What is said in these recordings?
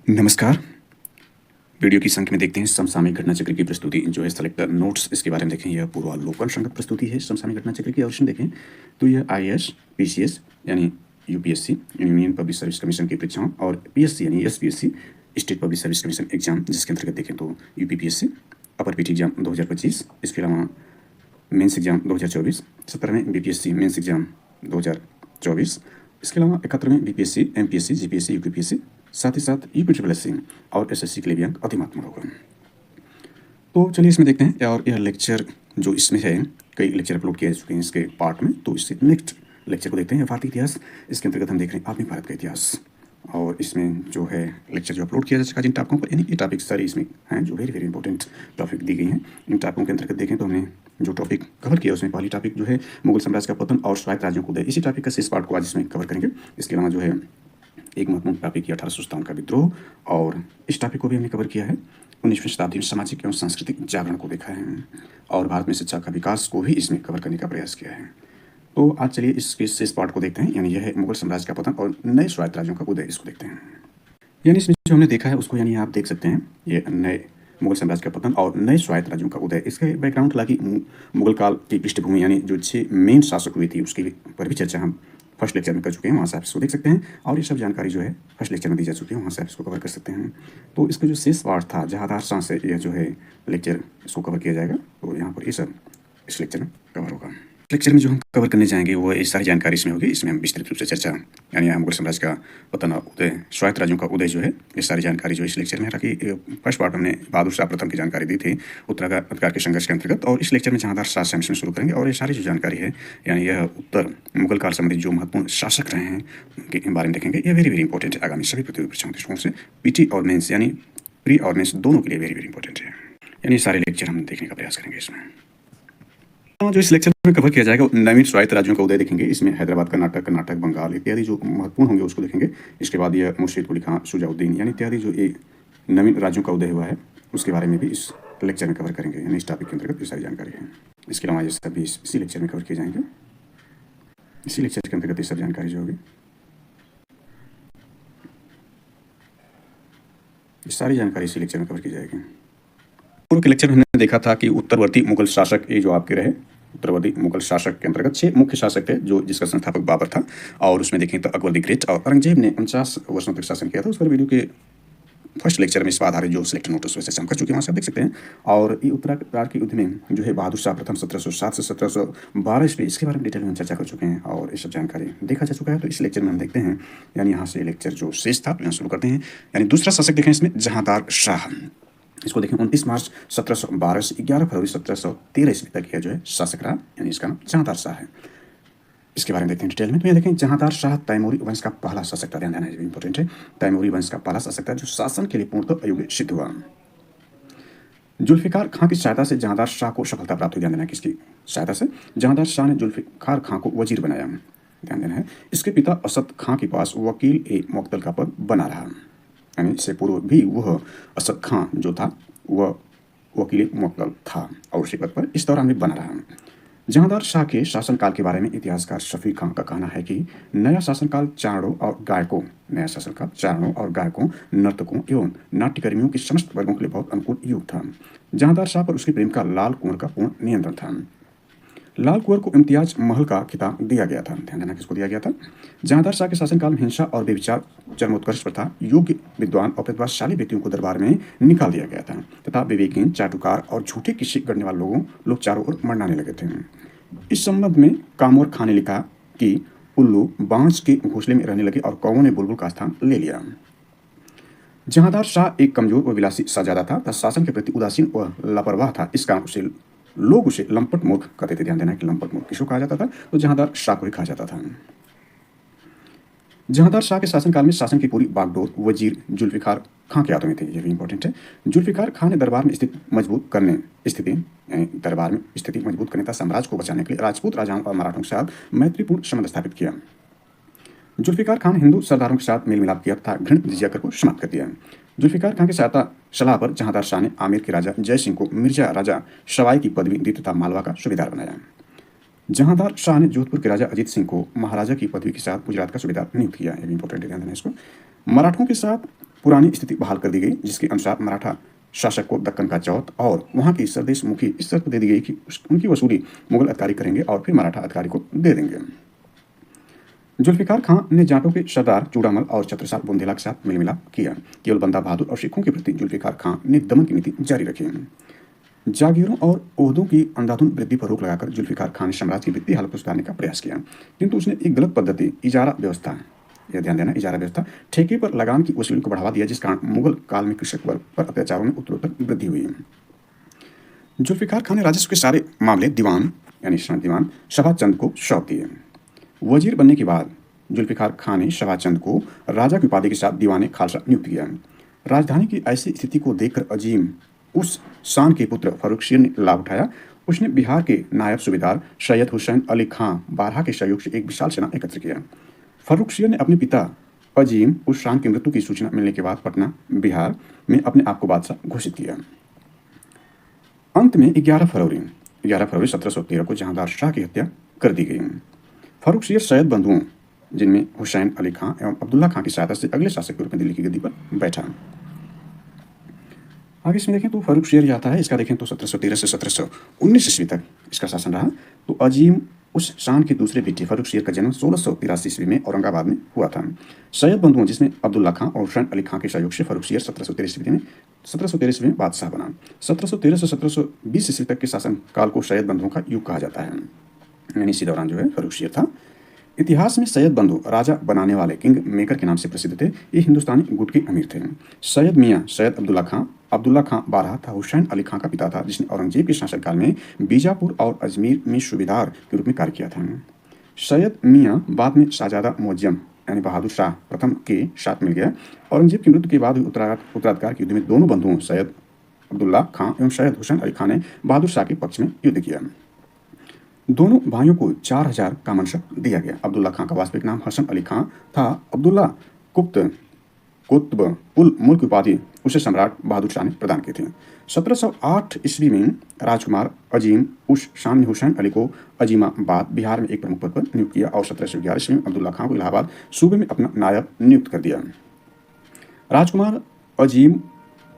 नमस्कार। वीडियो की संख्या में देखते हैं समसामयिक घटना चक्र की प्रस्तुति जो है सेलेक्ट नोट्स इसके बारे में देखें। यह पूर्वावलोकन संगत प्रस्तुति है समसामयिक घटना चक्र की। अवश्य देखें तो यह आईएएस पीसीएस यानी UPSC union public service commission की परीक्षाओं और पीएससी यानी SPSC state public service commission exam जिसके अंतर्गत देखें तो यूपीपीएससी अपर पीटी एग्जाम 2025, इसके अलावा मेंस एग्जाम 2024, 17वें बीपीएससी मेंस एग्जाम 2024, इसके अलावा 71वें बीपीएससी एमपीएससी जीपीएससी यूपीपीएससी, साथ ही साथ यूपीएससी और एसएससी के लिए भी अंक अति महत्वपूर्ण होगा। तो चलिए इसमें देखते हैं। और यह लेक्चर जो इसमें है कई लेक्चर अपलोड किए जा चुके हैं इसके पार्ट में, तो इससे नेक्स्ट लेक्चर को देखते हैं भारतीय इतिहास। इसके अंतर्गत हम देख रहे हैं आधुनिक भारत का इतिहास और इसमें जो है लेक्चर जो अपलोड किया जा चुका है जिन टॉपिकों पर, यानी ये टॉपिक सारी इसमें हैं जो वेरी वेरी इंपॉर्टेंट टॉपिक दी गई हैं। इन टॉपिकों के अंतर्गत देखें तो हमने जो टॉपिक कवर किया उसमें पहली टॉपिक जो है मुगल साम्राज्य का पतन और स्वायत्त राज्यों को उदय, इसी टॉपिक का शेष पार्ट को आज इसमें कवर करेंगे। इसके अलावा जो है एक महत्वपूर्ण टॉपिक किया 1857 का विद्रोह, और इस टॉपिक को भी हमने कवर किया है। 19वीं शताब्दी में सामाजिक एवं सांस्कृतिक जागरण को देखा है और भारत में शिक्षा का विकास को भी इसमें कवर करने का प्रयास किया है। तो आज चलिए इसके शेष पार्ट को देखते हैं, यानी यह है मुगल साम्राज्य का पतन और नए स्वायत्त राज्यों का उदय, इसको देखते हैं। यानी इसमें जो हमने देखा है उसको यानी आप देख सकते हैं, ये नए मुगल साम्राज्य का पतन और नए स्वायत्त राज्यों का उदय। इसके बैकग्राउंड हालांकि मुगल काल की पृष्ठभूमि यानी जो 6 मेन शासक हुई थी उसके पर भी चर्चा हम फर्स्ट लेक्चर में कर चुके हैं, वहाँ से आप इसको देख सकते हैं। और ये सब जानकारी जो है फर्स्ट लेक्चर में दी जा चुकी है, वहाँ से आप इसको कवर कर सकते हैं। तो इसका जो शेष पार्ट था जहादार शाह से यह जो है लेक्चर इसको कवर किया जाएगा, तो यहाँ पर ये सब इस लेक्चर में कवर होगा। लेक्चर में जो हम कवर करने जाएंगे वो ये सारी जानकारी इसमें होगी। इसमें हम विस्तृत रूप से चर्चा यानी मुगल साम्राज्य का पतन और उदय, स्वायत्त राज्यों का उदय जो है, ये सारी जानकारी जो इस लेक्चर में। हालांकि फर्स्ट पार्ट हमने बहादुर शाह प्रथम की जानकारी दी थी उत्तराधिकार के संघर्ष के अंतर्गत, और इस लेक्चर में जहादार शाह से हम इसमें शुरू करेंगे। और ये सारी जो जानकारी है यानी यह उत्तर मुगल काल संबंधित जो महत्वपूर्ण शासक रहे हैं उनके बारे में देखेंगे। यह वेरी वेरी इंपॉर्टेंट है आगामी सभी प्रतियोगी परीक्षाओं के दृष्टिकोण से, पीटी और मेंस यानी प्री और मेंस दोनों के लिए वेरी वेरी इंपॉर्टेंट है। यानी सारे लेक्चर हम देखने का प्रयास करेंगे इसमें। जो इस लेक्चर में कवर किया जाएगा नवीन स्वायत्त राज्यों का उदय देखेंगे। इसमें हैदराबाद, कर्नाटक, बंगाल इत्यादि जो महत्वपूर्ण होंगे उसको देखेंगे। इसके बाद यह मुर्शीद कुली खां, शुजाउद्दीन यानी इत्यादि जो ये नवीन राज्यों का उदय हुआ है उसके बारे में भी इस लेक्चर में कवर करेंगे, यानी इस टॉपिक के अंतर्गत ये सारी जानकारी है। इसके अलावा ये सभी इसी लेक्चर में कवर किए जाएंगे। इसी लेक्चर के अंतर्गत ये सब जानकारी जो होगी, ये सारी जानकारी इसी लेक्चर में कवर की जाएगी। पूर्व के लेक्चर में हमने देखा था कि उत्तरवर्ती मुगल शासक ये जो आपके रहे, उत्तरवर्ती मुगल शासक के अंतर्गत 6 मुख्य शासक थे जो जिसका संस्थापक बाबर था। और उसमें देखें तो अकबर द ग्रेट और औरंगजेब ने 49 वर्षों तक शासन किया था। उस पर वीडियो के फर्स्ट लेक्चर में इस पर आधारित जो सिलेक्ट नोट्स वैसे हम कर चुके हैं, वहाँ से आप देख सकते हैं। और ये उत्तराधिकार की युद्ध में जो है बहादुर शाह प्रथम 1707 से 1712 ईस्वी, इसके बारे में डिटेल में हम चर्चा कर चुके हैं और ये सब जानकारी देखा जा चुका है। तो इस लेक्चर में हम देखते हैं, यानी यहाँ से लेक्चर जो शेष था यहाँ शुरू करते हैं। यानी दूसरा शासक देखें इसमें जहांदार शाह, इसको देखें 29 मार्च 1712 से 11 फरवरी 1713 ईस्वी तक यह जो है शासक रहा, यानी इसका नाम जहांदार शाह है। इसके बारे में देखते हैं डिटेल में। तो ये देखें जहांदार शाह तैमूरी वंश का पहला शासक था, ध्यान देना इंपॉर्टेंट है। तैमूरी वंश का पहला शासक था जो शासन के लिए पूर्णतः अयोग्य सिद्ध हुआ। जुल्फिकार खां की सहायता से जहांदार शाह को सफलता प्राप्त हुई, ध्यान देना किसकी सहायता से, जहांदार शाह ने जुल्फिकार खां को वजीर बनाया, ध्यान देना है। इसके पिता असद खां के पास वकील ए मुअत्तल का पद बना रहा, यानी इससे पूर्व भी वह असद खां जो था वह वकील मुअत्तल था और उसी पद पर इस दौरान भी बना रहा। जहांदार शाह के शासनकाल के बारे में इतिहासकार शफी खां का कहना है कि नया शासनकाल चारणों और गायकों, नर्तकों एवं नाट्यकर्मियों के समस्त वर्गों के लिए बहुत अनुकूल युग था। जहांदार शाह पर उसके प्रेम का लाल कुंवर का पूर्ण नियंत्रण था। लाल कुंवर को इम्तियाज महल का खिताब दिया गया था, ध्यान देना किसको दिया गया था। जहांदार शाह के शासनकाल में हिंसा और व्यभिचार चरमोत्कर्ष पर था। योग्य विद्वान और प्रतिभाशाली व्यक्तियों को दरबार में निकाल दिया गया था तथा विवेकहीन, चाटुकार और झूठे किस्से गढ़ने वाले लोग चारों ओर मरनाने लगे थे। इस संबंध में कामवर खां ने लिखा कि उल्लू बांस के घोंसले में रहने लगे और कौवों ने बुलबुल का स्थान ले लिया। जहांदार शाह एक कमजोर व विलासी शहजादा था तथा शासन के प्रति उदासीन व लापरवाह था। इस कारण लोग उसे लंपट मूर्ख कहते थे, ध्यान देना कि लंपट मूर्ख किसको कहा जाता था, तो जहांदार शाह को ही कहा जाता था। जहांदार शाह के शासनकाल में शासन की पूरी बागडोर वजीर जुल्फिकार खां के हाथों में थे, यह भी इंपॉर्टेंट है। जुल्फिकार खां ने दरबार में स्थिति मजबूत करने तथा साम्राज्य को बचाने के लिए राजपूत राजाओं और मराठों के साथ मैत्रीपूर्ण संबंध स्थापित किया। जुल्फिकार खान ने हिंदू सरदारों के साथ मेल मिलाप किया तथा घृणित जिजिया कर को समाप्त कर दिया। जुल्फिकार खान की सलाह पर जहांदार शाह ने आमेर के राजा जय सिंह को मिर्जा राजा सवाई की पदवी दी तथा मालवा का सूबेदार बनाया। जहांदार शाह ने जोधपुर के राजा अजीत सिंह को महाराजा की पदवी के साथ गुजरात का सूबेदार नियुक्त किया, ये भी इंपॉर्टेंट ध्यान देना इसको। मराठों के साथ पुरानी स्थिति बहाल कर दी गई, जिसके अनुसार मराठा शासक को दक्कन का चौथ और वहाँ की सरदेश मुखी इस शर्त दे दी गई कि उनकी वसूली मुगल अधिकारी करेंगे और फिर मराठा अधिकारी को दे देंगे। जुल्फिकार खां ने जाटों के सरदार चूड़ामल और छत्रसाल बुंदेला के साथ मेलमिलाप किया। केवल बंदा बहादुर और सिखों के प्रति जुल्फिकार खां ने दमन की नीति जारी रखी। जागीरों और ओहदों की अंधाधुंध वृद्धि पर रोक लगाकर जुल्फिकार खां ने साम्राज्य की वित्तीय हालत को सुधारने का प्रयास किया, किंतु उसने एक गलत पद्धति इजारा व्यवस्था, यह ध्यान देना, इजारा व्यवस्था ठेके पर लगान की वसूली को बढ़ावा दिया, जिस कारण मुगल काल में कृषक वर्ग पर अत्याचारों में उत्तरोत्तर वृद्धि हुई। जुल्फिकार खां ने राजस्व के सारे मामले दीवान यानी दीवान शबाचंद को सौंप दिए। वजीर बनने के बाद जुल्फिकार खां ने शबाचंद को राजा की उपाधि के साथ दीवाने खालसा नियुक्त किया। राजधानी की ऐसी स्थिति को देखकर अजीम उस शान के पुत्र फर्रुखसियर ने लाभ उठाया। उसने बिहार के नायब सूबेदार सैयद हुसैन अली खां बारहा के सहयोग से एक विशाल सेना एकत्र किया। फर्रुखसियर ने अपने पिता अजीम उस शान की मृत्यु की सूचना मिलने के बाद पटना बिहार में अपने आप को बादशाह घोषित किया। अंत में 11 फरवरी 1713 को जहांदार शाह की हत्या कर दी गई। फर्रुखसियर सैयद बंधुओं, जिनमें हुसैन अली खां एवं अब्दुल्ला खां की सहायता से अगले शासक के रूप में दिल्ली की गद्दी पर बैठा। आगे इसमें देखें तो फर्रुखसियर आता है, इसका देखें तो 1713 से 1719 ईस्वी तक इसका शासन रहा। तो अजीम उस शान के दूसरे बेटे फर्रुखसियर का जन्म 1683 ईस्वी में औरंगाबाद में हुआ था। सैयद बंधुओं, जिसमें अब्दुल्ला खां और हुसैन अली खां के सहयोग से फर्रुखसियर 1713 ईस्वी में बादशाह बना। 1713 से 1720 ईस्वी तक के शासन काल को सैयद बंधुओं का युग कहा जाता है, यानी इसी दौरान जो है फर्रुखसियर था। इतिहास में सैयद बंधु राजा बनाने वाले किंग मेकर के नाम से प्रसिद्ध थे। ये हिंदुस्तानी गुट के अमीर थे। सैयद मियाँ सैयद अब्दुल्ला खां बारहा था हुसैन अली खां का पिता था, जिसने औरंगजेब के शासनकाल में बीजापुर और अजमेर में सूबेदार के रूप में कार्य किया था। सैयद मियाँ बाद में शाहजादा मुअज्जम यानी बहादुर शाह प्रथम के साथ मिल गया। औरंगजेब की मृत्यु के बाद हुई उत्तराधिकार के युद्ध में दोनों बंधुओं सैयद अब्दुल्ला खां एवं सैयद हुसैन अली खां ने बहादुर शाह के पक्ष में युद्ध किया। दोनों भाइयों को 4000 का मनसब दिया गया। अब्दुल्ला खां का वास्तविक नाम हसन अली खां था। अब्दुल्ला कुतुब उल मुल्क उपाधि उसे सम्राट बहादुर शाह ने प्रदान की थी। 1708 ईस्वी में राजकुमार अजीम उस शाह ने हुसैन अली को अजीमाबाद बिहार में एक प्रमुख पद पर नियुक्त किया और 1711 ईस्वी में अब्दुल्ला खां को इलाहाबाद सूबे में अपना नायब नियुक्त कर दिया। राजकुमार अजीम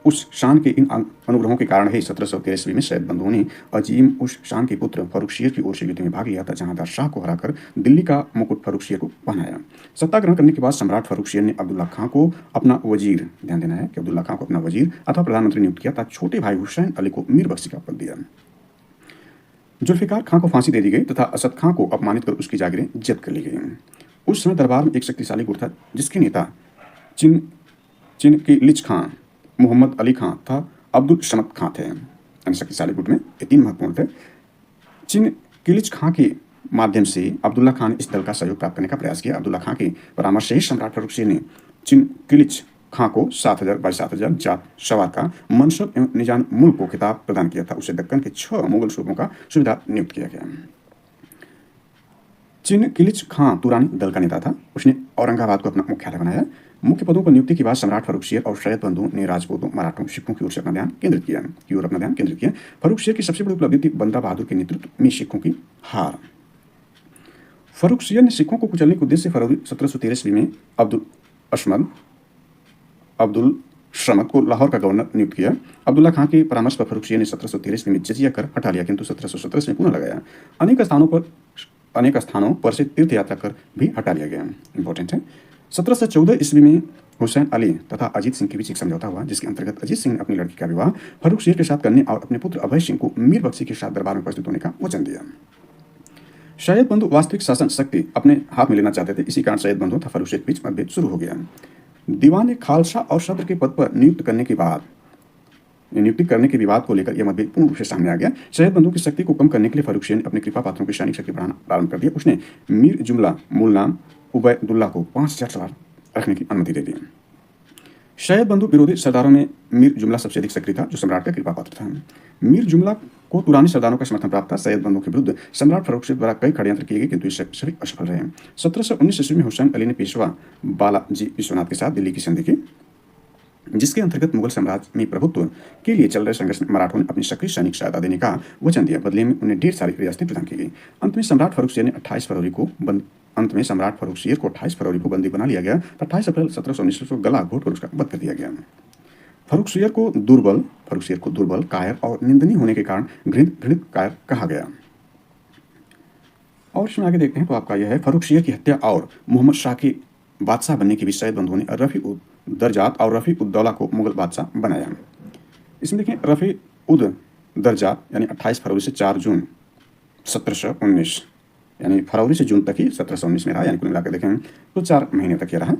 उस शान के इन अनुग्रहों के कारण ही 1713 ईस्वी में सैयद बंधुओं ने अजीम उस शान के पुत्र फर्रुखसियर की ओर से युद्ध में भाग लिया था। जहांदार शाह को हराकर दिल्ली का मुकुट फर्रुखसियर को पहनाया। सत्ता ग्रहण करने के बाद सम्राट फर्रुखसियर ने अब्दुल्ला खां को अपना वजीर, ध्यान देना है कि अब्दुल्ला खां को अपना वजीर अथवा प्रधानमंत्री नियुक्त किया तथा छोटे भाई हुसैन अली को मीर बख्शी का पद दिया। जुल्फिकार खां को फांसी दे दी गई तथा असद खां को अपमानित कर उसकी जागीरें जब्त कर ली गई। उस समय दरबार में एक शक्तिशाली गुट था, जिसके नेता चिनकिलिच खां, मोहम्मद अली खां था अब्दुल समद खां थे। यानी शक्तिशाली गुट में ये 3 महत्वपूर्ण थे। चिनकिलिच खां के माध्यम से अब्दुल्ला खां ने इस दल का सहयोग प्राप्त करने का प्रयास किया। अब्दुल्ला खां के परामर्श से ही सम्राट फर्रुखसियर ने चिनकिलिच खां को 7000 जात सवार का मनसब एवं निजान मुल्क को खिताब प्रदान किया था। उसे दक्कन के 6 मुगल सूबों का सुबेदार नियुक्त किया गया। चिनकिलिच खां तुरानी दल का नेता था। उसने औरंगाबाद को अपना मुख्यालय बनाया। मुख्य पदों पर नियुक्ति के बाद सम्राट फर्रुखसियर और सैयद बंधुओं ने राजपूतों, मराठों, सिखों की ओर अपना ध्यान केंद्रित किया। फर्रुखसियर की सबसे बड़ी उपलब्धि थी बंदा बहादुर के नेतृत्व में सिखों की हार। फर्रुखसियर ने सिखों को कुचलने के उद्देश्य से फरवरी 1713 ईस्वी में अब्दुल समद को लाहौर का गवर्नर नियुक्त किया। अब्दुल्ला खां के परामर्श पर फर्रुखसियर ने 1713 ईस्वी में जजिया कर हटा लिया, किंतु 1717 में पुनः लगाया। अनेक स्थानों पर से तीर्थ यात्रा कर भी हटा लिया गया। इंपॉर्टेंट है। 1714 ईस्वी में हुसैन अली तथा अजीत सिंह के बीच एक समझौता हुआ, जिसके अंतर्गत अजीत सिंह ने अपनी लड़की का विवाह फर्रुखसियर के साथ करने और अपने पुत्र अभय सिंह को मीर बख्शी के साथ दरबार में उपस्थित होने का वचन दिया। सैयद बंधु वास्तविक शासन शक्ति अपने हाथ में लेना चाहते थे। इसी कारण सैयद बंधु तथा फर्रुखसियर के बीच मतभेद शुरू हो गया। दीवान खालसा और सदर के पद पर नियुक्ति करने के विवाद को लेकर यह मतभेद पूर्ण रूप से सामने आ गया। सैयद बंधु की शक्ति को कम करने के लिए फर्रुखसियर ने अपने कृपा पात्रों की सैनिक शक्ति बढ़ाना प्रारंभ कर दिया। उसने मीर जुमला मूल नाम उबैदुल्ला को 5000 सवार रखने की अनुमति दे दी। सैयद बंधु विरोधी सरदारों में मीर जुमला सबसे अधिक सक्रिय था, जो सम्राट का कृपा पात्र था। मीर जुमला को तुरानी सरदारों का समर्थन प्राप्त था। सैयद बंधु के विरुद्ध सम्राट फर्रुखसियर द्वारा कई षड्यंत्र किए गए, किंतु ये सभी असफल रहे। 1719 ईस्वी में हुसैन अली ने पेशवा बालाजी विश्वनाथ के साथ दिल्ली की संधि की, जिसके अंतर्गत मुगल साम्राज्य में प्रभुत्व के लिए चल रहे संघर्ष में मराठों ने अपनी सक्रिय सैनिक सहायता देने का वचन दिया। बदले में उन्हें ढेर सारी रियासतें प्रदान की गई। अंत में सम्राट फर्रुखसियर ने 28 फरवरी को अंत में सम्राट फर्रुखसियर को 28 फरवरी को बंदी बना लिया गया। 28 अप्रैल 1719 को गला घोट कर उसका वध कर दिया गया। फर्रुखसियर को दुर्बल, कायर और निंदनीय होने के कारण घृणित कायर कहा गया। और इसमें आगे देखते हैं तो आपका यह है फर्रुखसियर की हत्या और मोहम्मद शाह के बादशाह बनने के बीच सैयद बंधुओं ने रफ़ी उद दरजात और रफ़ी उद दौला को मुगल बादशाह बनाया। इसमें देखें रफ़ी उद दरजात यानी 28 फरवरी से 4 जून 1719 यानी फरवरी से जून तक ही 1719 में रहा, यानी कुल मिलाकर देखें तो 4 महीने तक यह रहा।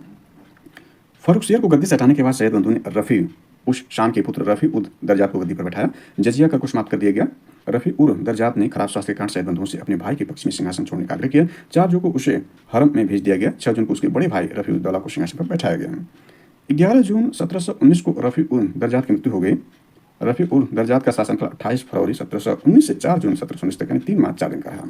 फर्रुखसियर को गद्दी से हटाने के बाद सैयद बंधु ने रफ़ी उस शान के पुत्र रफ़ी उद दरजात को गद्दी पर बैठाया। जजिया कर को समाप्त कर दिया गया। रफ़ी उद दरजात ने खराब स्वास्थ्य के कारण सैयद बंधुओं से अपने भाई के पक्ष में सिंहासन छोड़ने का आग्रह किया। 4 जून को उसे हरम में भेज दिया गया। 6 जून को उसके बड़े भाई रफ़ी उद दौला को सिंहासन पर बैठाया गया। 11 जून 1719 को रफ़ी उद दरजात की मृत्यु हो गई। रफ़ी उद दरजात का शासनकाल 28 फरवरी 1719 से 4 जून 1719 तक यानी 3 माह 4 दिन का रहा।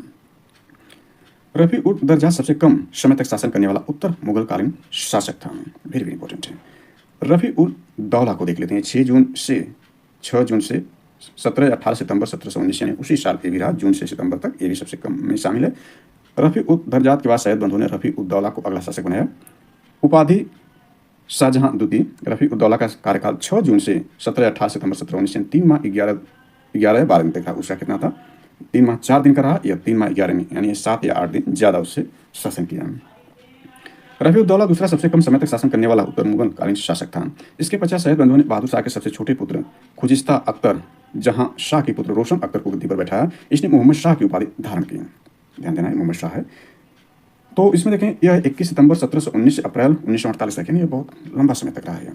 रफ़ी उद दरजात सबसे कम समय तक शासन करने वाला उत्तर मुगल कालीन शासक था। वेरी इंपॉर्टेंट है। रफ़ी उद दौला को देख लेते हैं। 6 जून से 17 या 18 सितंबर 1719 यानी उसी साल ये भी रहा, जून से सितंबर तक, ये भी सबसे कम में शामिल है। रफ़ी उद दरजात के बाद सैयद बंधु ने रफ़ी उद दौला को अगला शासक बनाया। उपाधि शाहजहां द्वितीय। रफ़ी उद दौला का कार्यकाल 6 जून से 17 या 18 सितंबर 1719 यानी 3 माह 11 दिन तक था। उसका कितना था? 3 माह 4 दिन का रहा या 3 माह 11 में, यानी 7 या 8 दिन ज़्यादा उससे शासन किया। रफ़ी उद दौला दूसरा सबसे कम समय तक शासन करने वाला उत्तर मुगल कालीन शासक था। इसके पश्चात सैयद बंधु ने बहादुर शाह के सबसे छोटे पुत्र खुजिस्ता अख्तर जहां शाह के पुत्र रोशन अख्तर को गद्दी पर बैठाया। इसने मोहम्मद शाह की उपाधि धारण की। ध्यान देना है, मोहम्मद शाह है। तो इसमें देखें यह 21 सितंबर 1719 से अप्रैल 1948 तक, यानी ये बहुत लंबा समय तक रहा है।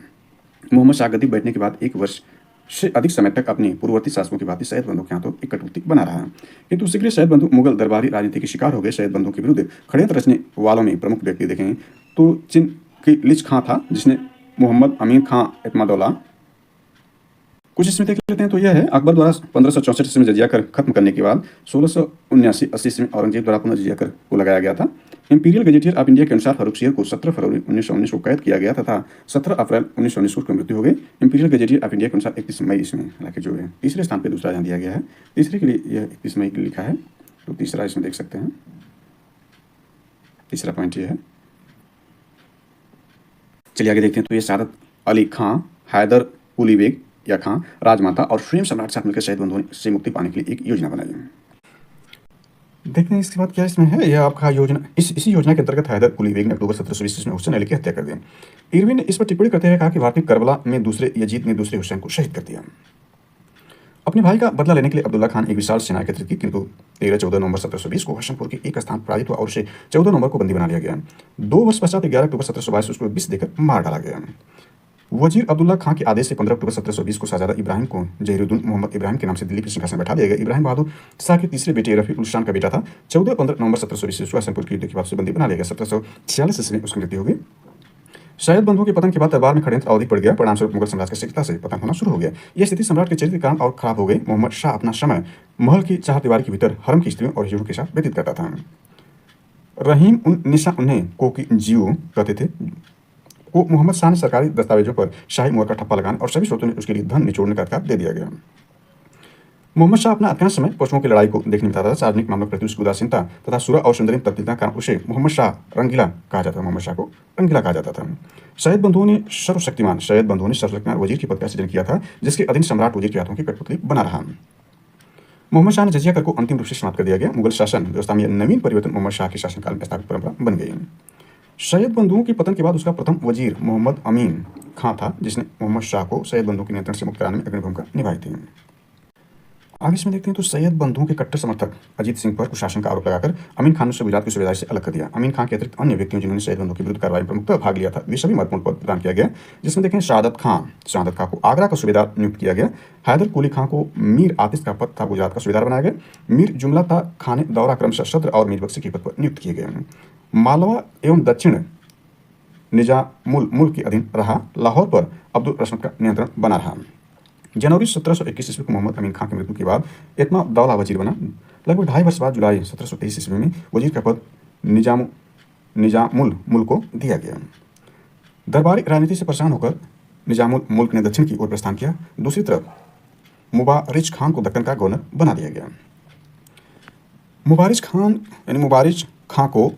मोहम्मद शाह गद्दी बैठने के बाद 1 वर्ष से अधिक समय तक अपनी पूर्ववर्ती शासकों की भांति सैयद बंधु के हाथों एक कटौती बना रहा। किंतु शीघ्र सैयद बंधु मुगल दरबारी राजनीति के शिकार हो गए। सैयद बंधु के विरुद्ध षड्यंत्र रचने वालों में प्रमुख व्यक्ति देखें तो चिनकिलिच खां था, जिसने मोहम्मद अमीन खां एतमादौला। कुछ इसमें देख लेते हैं तो यह है अकबर द्वारा 1564 ईस्वी में जजिया कर खत्म करने के बाद 1679-80 ईस्वी में औरंगजेब द्वारा पुनः जजिया कर को लगाया गया था। इंपीरियल गजेटियर ऑफ इंडिया के अनुसार फर्रुखसियर को 17 फरवरी 1919 को कैद किया गया तथा 17 अप्रैल 1919 को उसकी मृत्यु हो गई। इंपीरियल गजेटियर ऑफ इंडिया के अनुसार 31 मई इसमें, हालांकि जो है तीसरे स्थान पर दूसरा जहाँ दिया गया है, तीसरे के लिए यह 31 मई लिखा है, तो तीसरा इसमें देख सकते हैं। तीसरा पॉइंट ये है। चलिए आगे देखते हैं तो ये सादत अली खां, हैदर कुली बेग या खां, राजमाता और स्वयं सम्राट साथ मिलकर सैयद बंधुओं से मुक्ति पाने के लिए एक योजना बनाई। देखते हैं इसके बाद क्या इसमें है। यह आपका योजना इसी योजना के अंतर्गत हैदर कुली बेग ने अक्टूबर 1720 में हुसैन अली की हत्या कर दी। इरविन ने इस पर टिप्पणी करते हुए कहा कि भारतीय करबला में यजीद ने दूसरे हुसैन को शहीद कर दिया। अपने भाई का बदला लेने के लिए अब्दुल्ला खान एक विशाल सेना एकत्रित की, किंतु 13-14 नवंबर 1720 को हशनपुर के एक स्थान पराजित हुआ और उसे 14 नवंबर को बंदी बना लिया गया। 2 वर्ष पश्चात 11 अक्टूबर 1722 उसको विष देकर मार डाला गया। वजीर अब्दुल्ला खां के आदेश से 15 अक्टूबर 1720 को शहजादा इब्राहिम को जहीरुद्दीन मोहम्मद इब्राहिम के नाम से दिल्ली के सिंहासन बैठा दिया गया। इब्राहिम बहादुर शाह के तीसरे बेटे रफी उल शान का बेटा था। 14-15 नवंबर 1720 को हसनपुर के युद्ध के बाद से बंदी बना लिया गया। 1746 ईस्वी में उसकी मृत्यु हो गई। सैयद बंधुओं के पतन के बाद दरबार में षड्यंत्र अवधि पड़ गया। परिणामस्वरूप मुगल साम्राज्य का शीघ्रता से पतन होना शुरू हो गया। यह स्थिति सम्राट के चरित्र के कारण और खराब हो गई। मोहम्मद शाह अपना समय महल की चारदीवारी के भीतर हरम की स्त्रियों और हिजड़ों के साथ व्यतीत करता था। रहीम उन निसा उन्हें कोकी जियो कहते थे को मोहम्मद शाह ने सरकारी दस्तावेजों पर शाही मोहर का ठप्पा लगाने और सभी स्रोतों में उसके लिए धन निचोड़ने का अधिकार दे दिया गया। मोहम्मद शाह अपना अधिकांश समय पशुओं की लड़ाई को देखने में बिताता था। सार्वजनिक मामलों के प्रति उसकी उदासीनता तथा सुरह और सुंदरी तब्दीलियों के कारण उसे मोहम्मद शाह रंगीला कहा जाता था। मोहम्मद शाह को रंगीला कहा जाता था। सैयद बंधुओं ने सर्वशक्तिमान वजीर की पद का सृजन किया था, जिसके अधीन सम्राट वजीर के हाथों की कठपुतली बना रहा। मोहम्मद शाह ने जजिया कर को अंतिम रूप से समाप्त कर दिया गया। मुगल शासन व्यवस्था में नवीन परिवर्तन मोहम्मद शाह के शासनकाल में स्थापित परंपरा बन गई। सैयद बंधुओं के पतन के बाद उसका प्रथम वजीर मोहम्मद अमीन खां था, जिसने मोहम्मद शाह को सैयद बंधुओं के नियंत्रण से मुक्त कराने में अग्रणी भूमिका निभाई थी। आगे इसमें देखते हैं तो सैयद बंधुओं के कट्टर समर्थक अजीत सिंह पर कुशासन का आरोप लगाकर अमीन खान ने उसे गुजरात की सूबेदारी से अलग कर दिया। अमीन खान के अतिरिक्त अन्य व्यक्तियों जिन्होंने सैयद बंधुओं के विरुद्ध कार्रवाई में प्रमुखता भाग लिया था, वे सभी महत्वपूर्ण पद प्रदान किया गया, जिसमें देखें शहादत खां को आगरा का सूबेदार नियुक्त किया गया। हैदर कुली खां को मीर आतिश का पद था गुजरात का सूबेदार बनाया गया। मीर जुमला खां ने दौरा क्रमशः सद्र और मीर बख्शी के पद पर नियुक्त किए गए। मालवा एवं दक्षिण निजामुल मुल्क के अधीन रहा। लाहौर पर अब्दुल रशमत का नियंत्रण बना रहा। जनवरी 1721 ईस्वी को मोहम्मद अमीन खां की मृत्यु के बाद एतमादौला वजीर बना। लगभग 2.5 वर्ष बाद जुलाई 1723 ईस्वी में वजीर का पद निजामुल मुल्क को दिया गया। दरबारी राजनीति से परेशान होकर निजामुल मुल्क ने दक्षिण की ओर प्रस्थान किया। दूसरी तरफ मुबारिज खान को दक्कन का गवर्नर बना दिया गया। मुबारिज खां को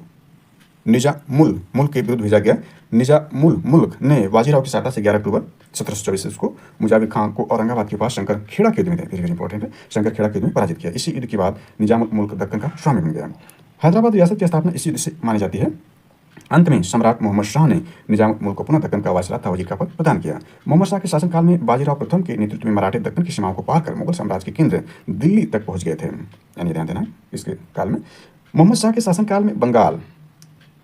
निजामुल मुल्क के विरुद्ध भेजा गया। निजामुल मुल्क ने बाजीराव की सहायता से 11 अक्टूबर 1724 को मुजाविर खान को औरंगाबाद के पास शंकर खेड़ा के युद्ध में, वेरी वेरी इंपॉर्टेंट है, शंकर खेड़ा के युद्ध में पराजित किया। इसी युद्ध के बाद निजामुल मुल्क दक्कन का स्वामी बन गया। हैदराबाद रियासत की स्थापना इस युद्ध से मानी जाती है। अंत में सम्राट मोहम्मद शाह ने निजाम मुल्क को पुनः दक्कन का वायसराय वजीर का पद प्रदान किया। मोहम्मद शाह के शासनकाल में बाजीराव प्रथम के नेतृत्व में मराठे दक्कन की सीमाओं को पार कर मुगल साम्राज्य के केंद्र दिल्ली तक पहुंच गए थे। यानी ध्यान देना इसके काल में मोहम्मद शाह के शासनकाल में बंगाल,